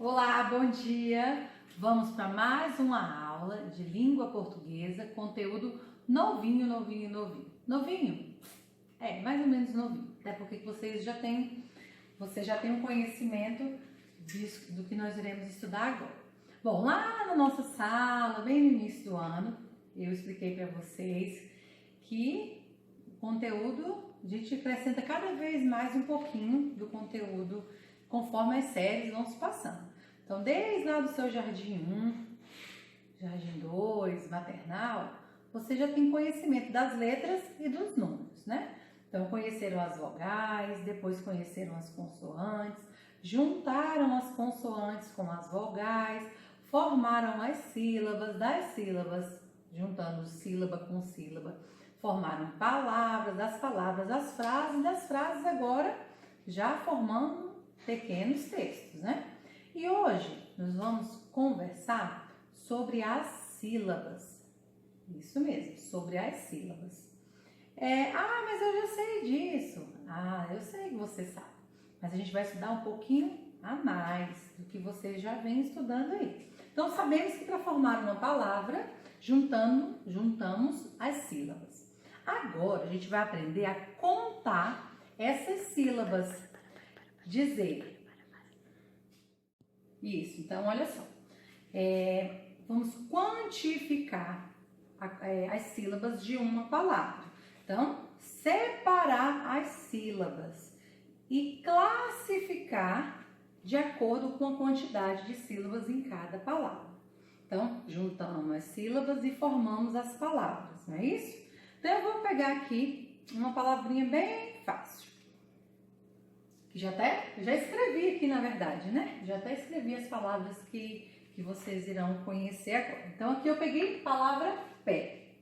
Olá, bom dia! Vamos para mais uma aula de língua portuguesa, conteúdo novinho. Novinho? É, mais ou menos novinho, até porque você já tem um conhecimento do que nós iremos estudar agora. Bom, lá na nossa sala, bem no início do ano, eu expliquei para vocês que o conteúdo, a gente acrescenta cada vez mais um pouquinho do conteúdo conforme as séries vão se passando. Então, desde lá do seu Jardim 1, Jardim 2, maternal, você já tem conhecimento das letras e dos números, né? Então, conheceram as vogais, depois conheceram as consoantes, juntaram as consoantes com as vogais, formaram as sílabas, das sílabas, juntando sílaba com sílaba, formaram palavras, das palavras as frases, das frases agora já formando pequenos textos, né? E hoje nós vamos conversar sobre as sílabas. Isso mesmo, sobre as sílabas. Mas eu já sei disso. Eu sei que você sabe. Mas a gente vai estudar um pouquinho a mais do que você já vem estudando aí. Então, sabemos que para formar uma palavra, juntamos as sílabas. Agora, a gente vai aprender a contar essas sílabas. Dizer. Isso, então olha só. Vamos quantificar as sílabas de uma palavra. Então, separar as sílabas e classificar de acordo com a quantidade de sílabas em cada palavra. Então, juntamos as sílabas e formamos as palavras, não é isso? Então, eu vou pegar aqui uma palavrinha bem fácil. Que já escrevi aqui, na verdade, né? Já até escrevi as palavras que vocês irão conhecer agora. Então, aqui eu peguei a palavra pé,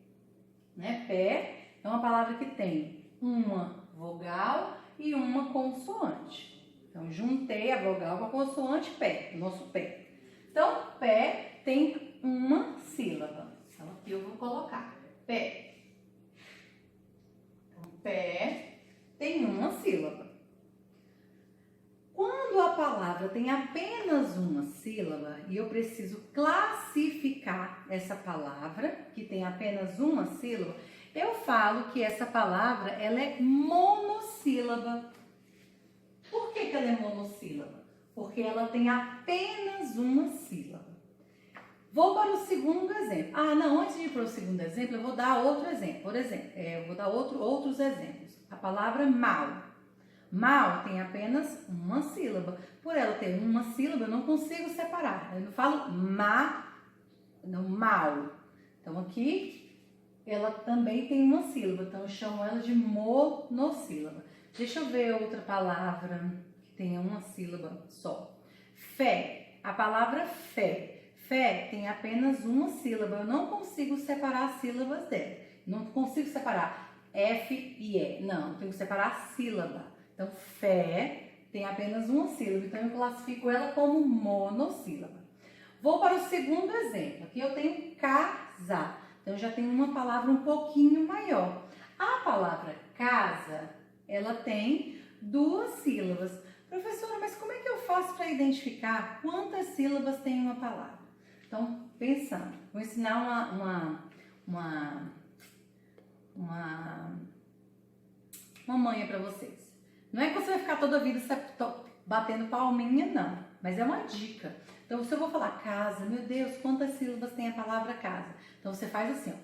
né? Pé é uma palavra que tem uma vogal e uma consoante. Então, juntei a vogal com a consoante, pé, nosso pé. Então, pé tem uma sílaba. Então, aqui eu vou colocar pé. Então, pé tem uma sílaba. Quando a palavra tem apenas uma sílaba e eu preciso classificar essa palavra, que tem apenas uma sílaba, eu falo que essa palavra ela é monossílaba. Por que ela é monossílaba? Porque ela tem apenas uma sílaba. Vou para o segundo exemplo. Antes de ir para o segundo exemplo, eu vou dar outro exemplo. Por exemplo, eu vou dar outros exemplos. A palavra mal. Mal tem apenas uma sílaba. Por ela ter uma sílaba, eu não consigo separar. Eu não falo mal. Então, aqui, ela também tem uma sílaba. Então, eu chamo ela de monossílaba. Deixa eu ver outra palavra que tenha uma sílaba só. Fé. A palavra fé. Fé tem apenas uma sílaba. Eu não consigo separar as sílabas dela. Não consigo separar F e E. Não, eu tenho que separar a sílaba. Então, fé tem apenas uma sílaba, então eu classifico ela como monossílaba. Vou para o segundo exemplo. Aqui eu tenho casa. Então, eu já tenho uma palavra um pouquinho maior. A palavra casa, ela tem duas sílabas. Professora, mas como é que eu faço para identificar quantas sílabas tem uma palavra? Então, pensando, vou ensinar uma manha para vocês. Não é que você vai ficar toda a vida batendo palminha, não. Mas é uma dica. Então, se eu vou falar casa, meu Deus, quantas sílabas tem a palavra casa? Então, você faz assim, ó.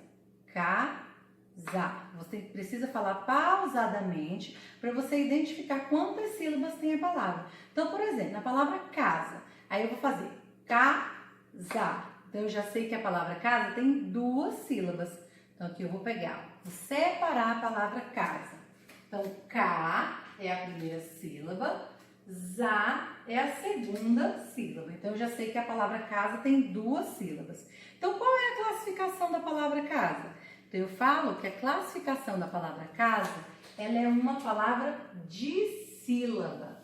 Casa. Você precisa falar pausadamente para você identificar quantas sílabas tem a palavra. Então, por exemplo, na palavra casa, aí eu vou fazer casa. Então, eu já sei que a palavra casa tem duas sílabas. Então, aqui eu vou pegar, vou separar a palavra casa. Então, K é a primeira sílaba, Zá é a segunda sílaba. Então, eu já sei que a palavra casa tem duas sílabas. Então, qual é a classificação da palavra casa? Então, eu falo que a classificação da palavra casa, ela é uma palavra dissílaba.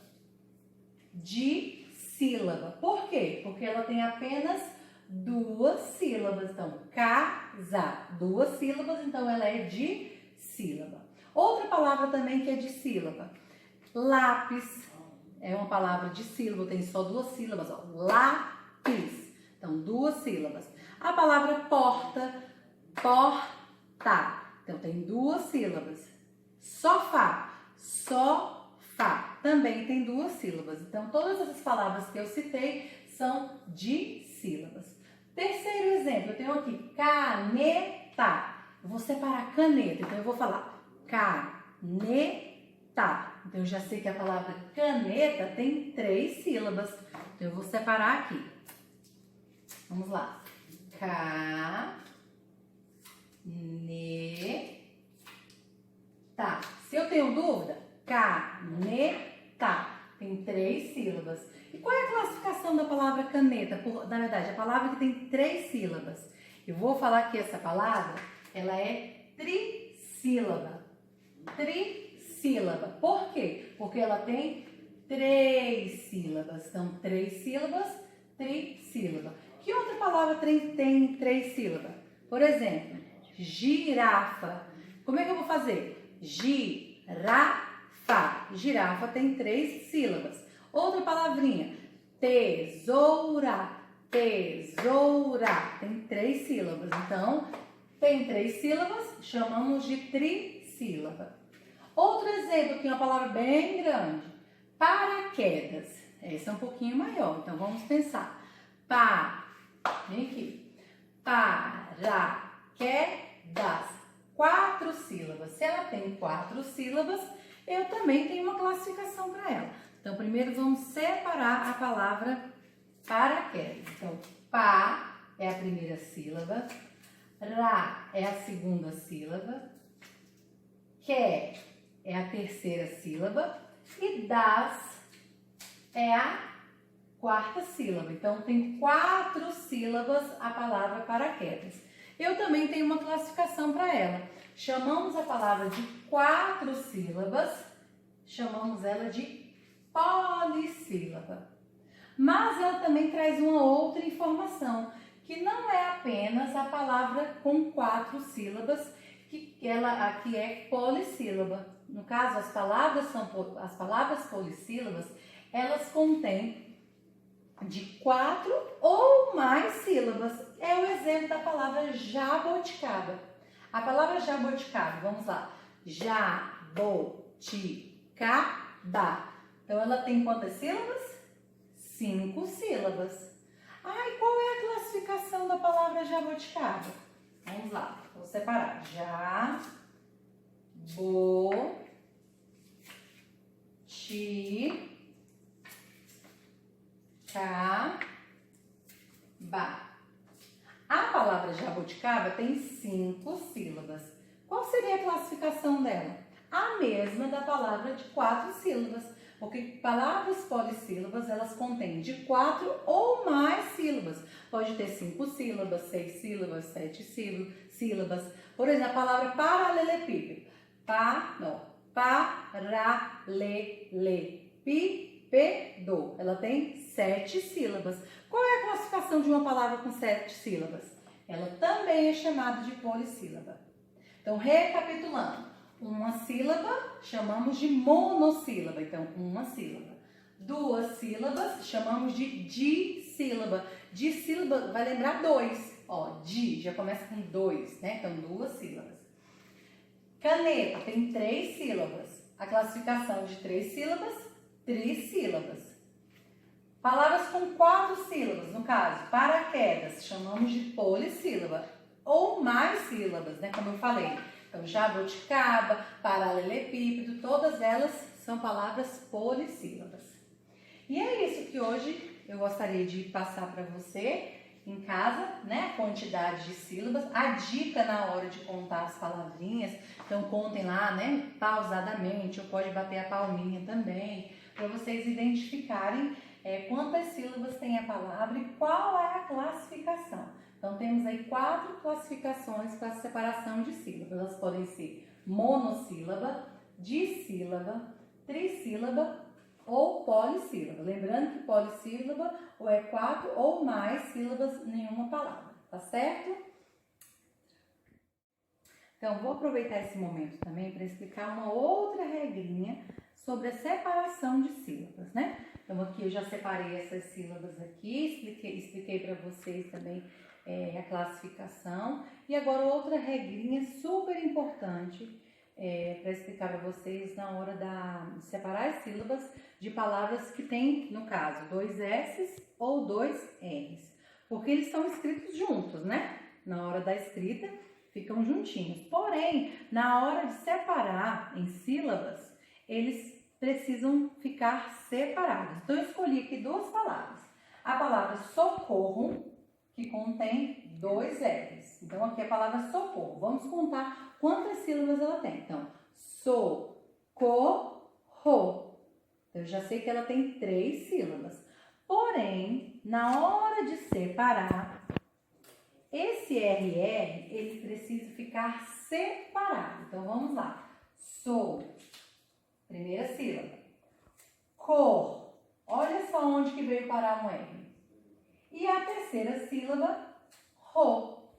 Dissílaba. Por quê? Porque ela tem apenas duas sílabas. Então, casa, duas sílabas, então ela é dissílaba. Outra palavra também que é dissílaba, lápis. é uma palavra de sílaba, tem só 2 sílabas, ó. Lápis. Então, 2 sílabas. A palavra porta, porta. Então, tem 2 sílabas. Sofá, sofá. Também tem 2 sílabas. Então, todas essas palavras que eu citei são de sílabas. Terceiro exemplo, eu tenho aqui caneta. Eu vou separar caneta, então eu vou falar caneta. Então eu já sei que a palavra caneta tem 3 sílabas. Então eu vou separar aqui. Vamos lá. Caneta. Se eu tenho dúvida, caneta tem 3 sílabas. E qual é a classificação da palavra caneta? Na verdade, a palavra que tem 3 sílabas. Eu vou falar que essa palavra, ela é trissílaba. Trissílaba. Por quê? Porque ela tem 3 sílabas. Então, 3 sílabas, trissílaba. Que outra palavra tem 3 sílabas? Por exemplo, girafa. Como é que eu vou fazer? Girafa. Girafa tem 3 sílabas. Outra palavrinha, tesoura. Tesoura. Tem 3 sílabas. Então, tem 3 sílabas, chamamos de trissílaba. Outro exemplo aqui, uma palavra bem grande. Paraquedas. Essa é um pouquinho maior, então vamos pensar. Vem aqui. Paraquedas. 4 sílabas. Se ela tem 4 sílabas, eu também tenho uma classificação para ela. Então, primeiro vamos separar a palavra paraquedas. Então, pá é a primeira sílaba, ra é a segunda sílaba, que é a terceira sílaba e das é a quarta sílaba. Então, tem 4 sílabas a palavra paraquedas. Eu também tenho uma classificação para ela. Chamamos a palavra de 4 sílabas, chamamos ela de polissílaba. Mas ela também traz uma outra informação, que não é apenas a palavra com 4 sílabas, que é polissílaba. No caso, as palavras polissílabas, elas contêm de 4 ou mais sílabas. É o exemplo da palavra jaboticaba. A palavra jaboticaba, vamos lá. Jaboticaba. Então, ela tem quantas sílabas? 5 sílabas. E qual é a classificação da palavra jaboticaba? Vamos lá, vou separar. Jaboticaba. A palavra jaboticaba tem 5 sílabas. Qual seria a classificação dela? A mesma da palavra de 4 sílabas. Porque palavras polissílabas, elas contêm de 4 ou mais sílabas. Pode ter 5 sílabas, 6 sílabas, 7 sílabas. Por exemplo, a palavra paralelepípedo. Paralelepípedo. Ela tem 7 sílabas. Qual é a classificação de uma palavra com 7 sílabas? Ela também é chamada de polissílaba. Então, recapitulando. Uma sílaba chamamos de monossílaba, então uma sílaba. 2 sílabas chamamos de dissílaba. Dissílaba vai lembrar 2. Di já começa com 2, né? Então 2 sílabas. Caneta tem 3 sílabas. A classificação de 3 sílabas, trissílabas. Palavras com 4 sílabas, no caso, paraquedas, chamamos de polissílaba. Ou mais sílabas, né? Como eu falei. Então, jaboticaba, paralelepípedo, todas elas são palavras polissílabas. E é isso que hoje eu gostaria de passar para você em casa, né? A quantidade de sílabas, a dica na hora de contar as palavrinhas. Então, contem lá, né? Pausadamente, ou pode bater a palminha também, para vocês identificarem quantas sílabas tem a palavra e qual é a classificação. Então, temos aí 4 classificações para a separação de sílabas. Elas podem ser monossílaba, dissílaba, trissílaba ou polissílaba. Lembrando que polissílaba ou é 4 ou mais sílabas em uma palavra, tá certo? Então, vou aproveitar esse momento também para explicar uma outra regrinha sobre a separação de sílabas, né? Então aqui eu já separei essas sílabas aqui, expliquei para vocês também a classificação. E agora outra regrinha super importante para explicar para vocês na hora de separar as sílabas de palavras que tem, no caso, 2 S's ou 2 R's. Porque eles estão escritos juntos, né? Na hora da escrita, ficam juntinhos. Porém, na hora de separar em sílabas, eles precisam ficar separados. Então, eu escolhi aqui 2 palavras. A palavra socorro, que contém 2 R's. Então, aqui é a palavra socorro. Vamos contar quantas sílabas ela tem. Então, socorro. Eu já sei que ela tem 3 sílabas. Porém, na hora de separar, esse RR, ele precisa ficar separado. Então, vamos lá. Primeira sílaba. Cor. Olha só onde que veio parar um R. E a terceira sílaba, ro.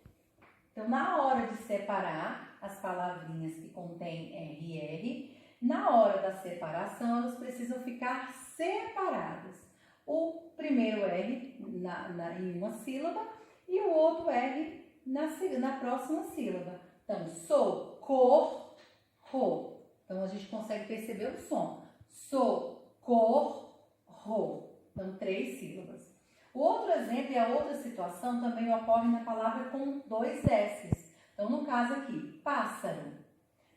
Então, na hora de separar as palavrinhas que contêm RR, na hora da separação, elas precisam ficar separadas. O primeiro R em uma sílaba e o outro R na próxima sílaba. Então, socorro. Então, a gente consegue perceber o som. Socorro. Então, 3 sílabas. O outro exemplo e a outra situação também ocorre na palavra com 2 S's. Então, no caso aqui, pássaro.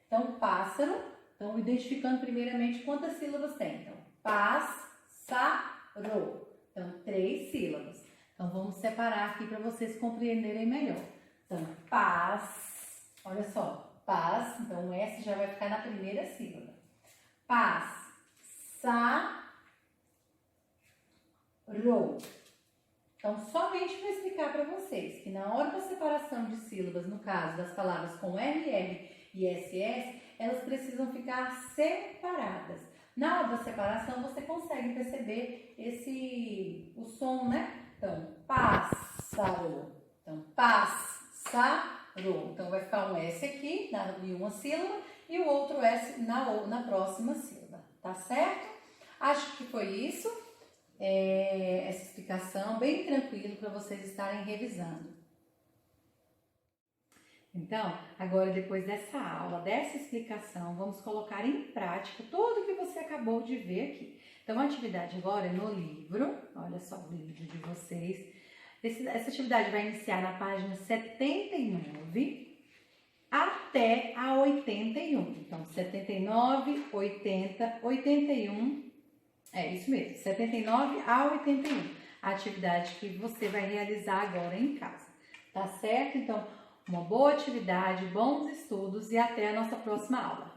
Então, pássaro. Então, identificando primeiramente quantas sílabas tem. Então, pássaro. Então, 3 sílabas. Então, vamos separar aqui para vocês compreenderem melhor. Então, olha só, paz. Então, o S já vai ficar na primeira sílaba. Pássaro. Então, somente para explicar para vocês que na hora da separação de sílabas, no caso das palavras com RR e SS, elas precisam ficar separadas. Na hora da separação, você consegue perceber o som, né? Então, pássaro. Então, pássaro. Então, vai ficar um S aqui em uma sílaba e o outro S na próxima sílaba. Tá certo? Acho que foi isso. Essa explicação bem tranquilo para vocês estarem revisando. Então, agora depois dessa aula, dessa explicação, vamos colocar em prática tudo que você acabou de ver aqui. Então, a atividade agora é no livro, olha só o livro de vocês. Essa atividade vai iniciar na página 79 até a 81. Então, 79, 80, 81... É isso mesmo, 79 a 81, a atividade que você vai realizar agora em casa, tá certo? Então, uma boa atividade, bons estudos e até a nossa próxima aula.